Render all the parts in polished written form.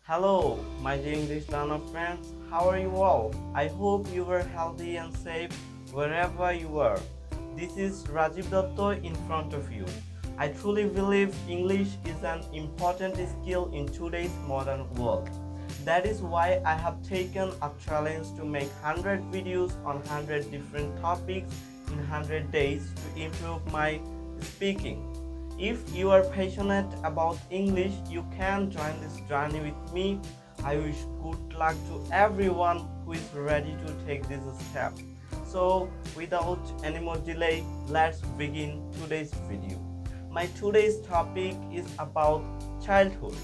Hello, my Day-23 friends. How are you all? I hope you are healthy and safe wherever you are. This is Rajib Datta in front of you. I truly believe English is an important skill in today's modern world. That is why I have taken a challenge to make 100 videos on 100 different topics in 100 days to improve my speaking. If you are passionate about English, you can join this journey with me. I wish good luck to everyone who is ready to take this step. So, without any more delay, let's begin today's video. My today's topic is about childhood.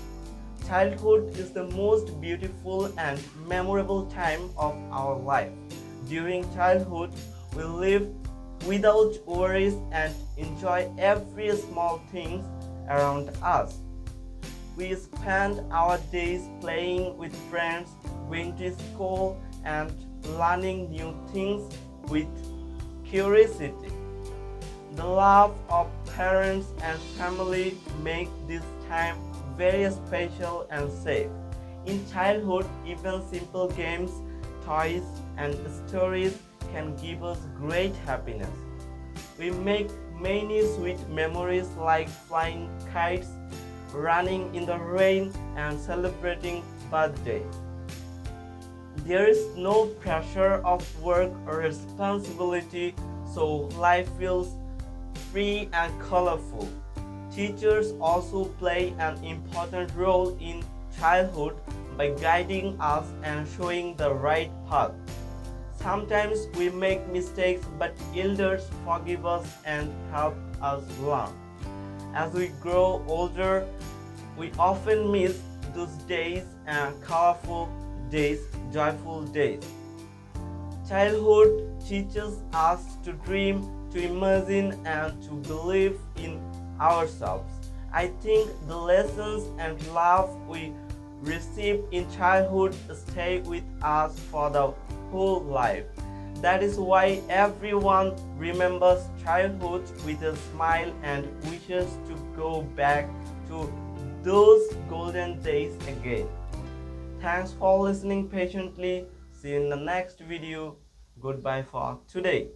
Childhood is the most beautiful and memorable time of our life. During childhood, we live without worries and enjoy every small thing around us. We spend our days playing with friends, going to school, and learning new things with curiosity. The love of parents and family make this time very special and safe. In childhood, even simple games, toys, and stories can give us great happiness. We make many sweet memories like flying kites, running in the rain, and celebrating birthdays. There is no pressure of work or responsibility, so life feels free and colorful. Teachers also play an important role in childhood by guiding us and showing the right path. Sometimes we make mistakes, but elders forgive us and help us learn. As we grow older, we often miss those days and colorful days, joyful days. Childhood teaches us to dream, to imagine, and to believe in ourselves. I think the lessons and love we receive in childhood stay with us for the whole life. That is why everyone remembers childhood with a smile and wishes to go back to those golden days again. Thanks for listening patiently. See you in the next video. Goodbye for today.